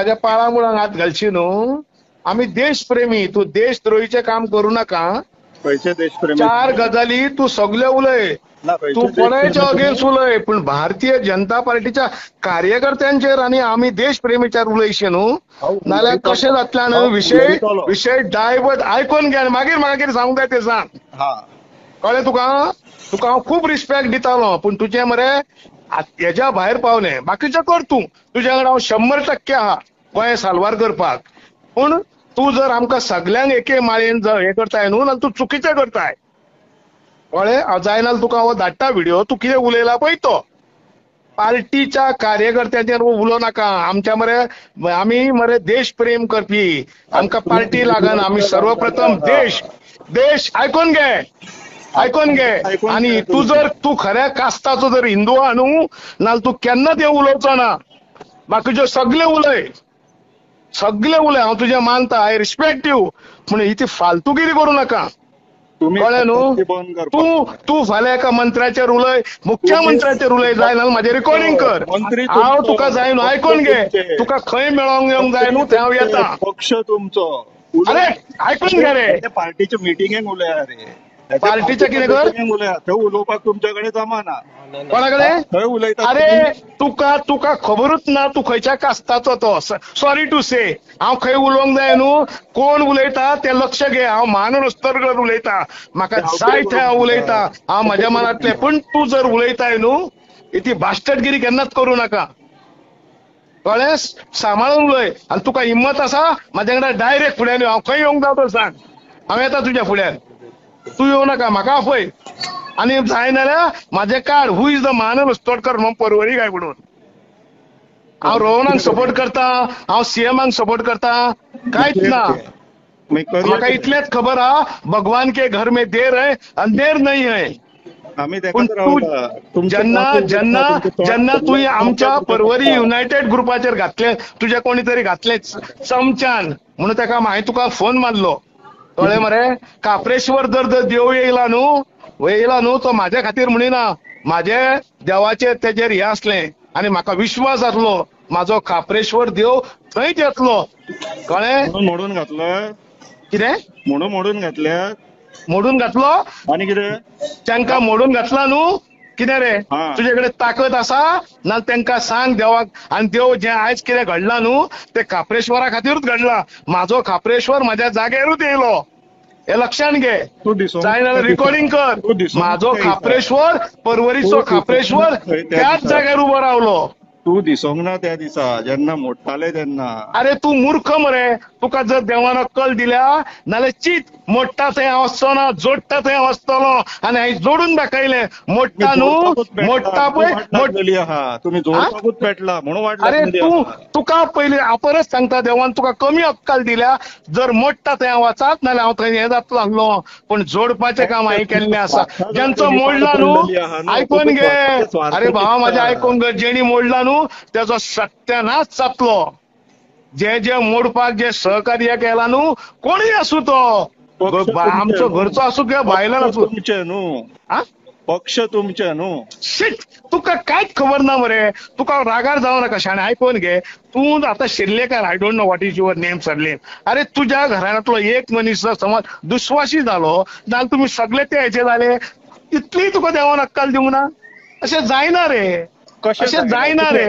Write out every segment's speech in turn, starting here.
माझ्या पाळामुळांक हात घालची न्हू. आम्ही देशप्रेमी, तू देशद्रोहीचे काम करू नका. खंयचे देशप्रेमी? चार गजाली तू सगळे उलय, ना, खंयचे तू कोणाच्या देशप्रेमी अगेन्स्ट तुम्ही? उलय, पण भारतीय जनता पार्टीच्या कार्यकर्त्यांचेर आणि आम्ही देशप्रेमीच्यार उलयशे न्हू. नाल्यार कशें जातल्यान विषय डायवर्ट. आयकून घे, मागीर म्हाका कितें सांगूंक जाय तें सांग. हा, कळ्ळें तुका? तुका हांव खूब रिस्पेक्ट दितालो, पण तुजें मरे हेच्या भायर पावलें. बाकीचें कर तूं, तुज्या कडेन हांव 100% आहा गोंय साल्वार करपाक. पूण तूं जर आमकां सगल्यांक एके माळयेन जर हे करताय न्हू, जाल्यार तूं चुकीचें करताय. कळ्ळें? जाय नाल्यार तुका हांव धाडटा व्हिडिओ, तूं कितें उलयला पळय तो. पार्टीच्या कार्यकर्त्यांचेर उलोव नाका. आमच्या मरे आमी मरे देश प्रेम करपी, आमकां पार्टी लागना. आमी सर्वप्रथम देश आयकून घे, आयकून घे. आणि तू खऱ्या कास्ताचो जर हिंदू आहा न्हू, नाल्यार तू केन्नाच हे उलोवचो ना. बाकीचे सगळे उलय, हांव तुजें मानता, आय रिस्पेक्ट यू, पूण ही फालतूगिरी करू नका. कळ्ळें न्हू? तू फाल्यां एका मंत्र्याचेर उलय, मुख्यमंत्र्याचेर उलय, जाय नाल्यार म्हाजें रिकॉर्डिंग कर. हांव तुका जाय न्हू, आयकून घे. तुका खंय मेळोंक येवंक जाय न्हू थंय हांव येता. पक्ष तुमचो. अरे आयकून घे रे. पार्टीच्या मिटिंगेक उलया रे. पार्टीच्या कितें कर? उलया, थंय उलोवपाक तुमच्याकडे जमाना. कोणाकडे? थंय उलयता. अरे तुका खबरूच ना तू खंयच्या कास्ताचो तो. सॉरी टू से, हांव खंय उलोवंक जाय न्हू, कोण उलयता तें लक्ष घे. हांव महानरस्तर उलयता, म्हाका जाय थंय हांव उलयता, हांव म्हाज्या मनांतलें. पण तू जर उलयताय न्हू, ती बास्टर्डगिरी केन्नाच करू नाका. कळ्ळें? सांबाळून उलय. आनी तुका हिम्मत आसा म्हाज्या कडेन डायरेक्ट फुड्यान यो, हांव खंय येवंक जाय तो सांग, हांव येता तुज्या फुड्यान. तू येवं नाका, म्हाका आपय. आणि जाय नाल्यार म्हाजें कार्ड, हू इज द महानरस तोडकर म्हणून परवरी काय म्हणून. हांव रोहनाक सपोर्ट करता, हांव सीएमाक सपोर्ट करता, कांयच ना. म्हाका इतलेंच खबर आहा, भगवान के घर में देर है, अंधेर नहीं है. पण तू जेन्ना तुवें आमच्या परवरी युनायटेड ग्रुपाचेर घातले, तुझ्या कोणी तरी घातले चमच्यान, म्हणून ताका हांवें तुका फोन मारलो. कळ्ळें मरे? काप्रेश्वर जर देव येयला न्हू तो म्हाज्या खातीर म्हणिना, म्हाजे देवाचेर तेजेर हें आसलें आनी म्हाका विश्वास आसलो म्हाजो काप्रेश्वर देव थंयच येतलो. कळ्ळें? मोडून घातलं. कितें मोडून घातल्या? मोडून घातलो आणि कितें तांकां मोडून घातला न्हू. कितें रे, तुजे कडेन ताकद आसा नाल्यार तांकां सांग देवाक. आनी देव जें आयज कितें घडलां न्हू, तें काप्रेश्वरा खातीरूच घडलां. म्हाजो काप्रेश्वर म्हाज्या जाग्यारूच येयलो, हे लक्षात घे. जाय जाल्यार रिकॉर्डिंग कर. म्हाजो काप्रेश्वर, परवरीचो काप्रेश्वर त्याच जाग्यार उबो रावलो. तू दिसोंक ना त्या दिसा जेन्ना मोडटाले तेन्ना. अरे तू मूर्ख मरे. तुका जर देवान अक्कल दिल्या नाल्यार चित, मोडटा थंय हांव वचचो ना, जोडटा थंय हांव वचतलो. आनी हांवें जोडून दाखयलें. मोडटा न्हू, मोडटा पळय, तुम्ही जोडपाकूच पेटला म्हणून. अरे तुका पयलीं परत सांगता, देवान तुका कमी अक्कल दिल्या. जर मोडटा थंय हांव वचात, नाल्यार हांव थंय हें जातलो आसलो, पण जोडपाचें काम हांवें केल्लें आसा. जेंचो मोडला न्हू, आयकून घे. अरे भावा म्हाजें आयकून घे. जेणी मोडला न्हू तेजो सत्यानाश जातलो. जे मोडपाक जे सहकार्य केला न्हू, कोणीय आसूं तो, आमचो घरचो आसूं किंवा भायल्यान आसूं, तुमचे न्हू, पक्ष तुमचे न्हू. शिट, तुका कांयच खबर ना मरे. तुका रागार जावं नाका शाणे. आयकून घे. तूं आतां Shirlekar, I don't know what is your name surname. अरे तुज्या घरांतलो एक मनीस जर समज दुस्वाशी जालो जाल्यार तुमी सगळे ते हेचे जाले. इतली तुका देवान अक्कल दिवंक ना? अशें जायना रे, अशें जायना रे.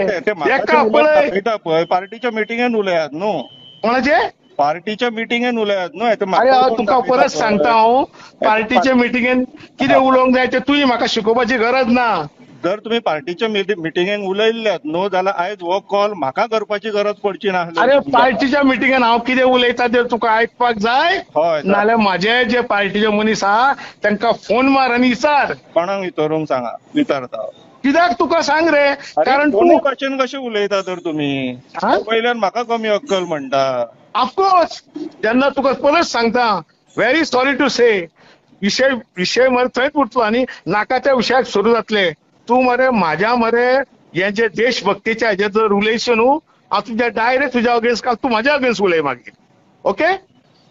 एका पळय पार्टीच्या मिटिंगेन उलयात न्हू. कोणाचे? पार्टीच्या मिटिंगेन उलयात न्हू. अरे तुका परत सांगता हांव, पार्टीच्या मिटिंगेन कितें उलोवंक जाय तें तुवें म्हाका शिकोवपाची गरज ना. जर तुम्ही पार्टीच्या मिटिंगेन उलयल्ल्यात न्हू जाल्यार आयज हो कॉल म्हाका करपाची गरज पडची ना. अरे पार्टीच्या मिटिंगेन हांव कितें उलयता तें तुका आयकपाक जाय, नाल्यार म्हाजे जे पार्टीचे मनीस आहा तांकां फोन मार आनी विचार. कोणाक विचारूंक सांगा, विचारता. कित्याक तुका सांग रे, कारण तूं भाशेन कशें उलयता तर तुमी वयल्यान म्हाका कमी अक्कल म्हणटा. ऑफकोर्स, जेन्ना तुका परत सांगता, व्हेरी सॉरी टू से, विशय मरे थंयच उरतलो आनी नाका त्या विशयाक सुरू जातले. तूं मरे म्हाज्या मरे हे जे देशभक्तीच्या हेजे जर उलयशें न्हू, हांव तुज्या डायरेक्ट तुज्या अगेन्स्ट तूं म्हाज्या अगेन्स्ट उलय मागीर. ओके?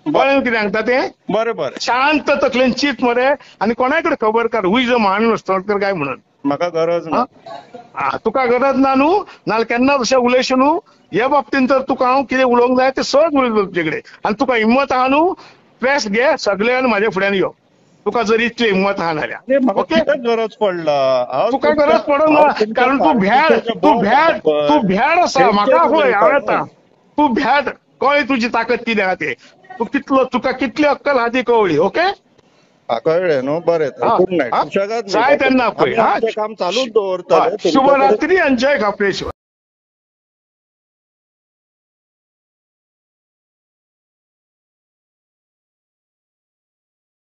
कळ्ळें कितें सांगता तें? बरें बरें. शांत तकलेन चिंत मरे, आनी कोणाय कडेन खबर कर हू इज अ महानरस तोडकर काय म्हणून. म्हाका गरज ना. तुका गरज ना न्हू नाल्यार केन्ना तशें उलयशें न्हू. ह्या बाबतींत तर तुका हांव कितें उलोवंक जाय तें सहज उलयतलो तुजे कडेन. आनी तुका हिम्मत आहा न्हू प्रेस घे सगळ्यान म्हाज्या फुड्यान यो. तुका जर इतली हिम्मत आहा जाल्यार म्हाका ओके. कित्याक गरज पडला. तुका गरज पडोंक ना कारण तू भ्याड आसा. म्हाका पळय हांव येता. तू भ्याड कळ्ळें तुजी ताकद कितें आहा तें. तुका कितली अक्कल आहा ती कळ्ळी. ओके कळ्ळें न्हू. बरें गुड नायट. जाय तेन्ना पळय. काम चालूच दवरतले. शुभरात्री आणि जय खापरेश्वर.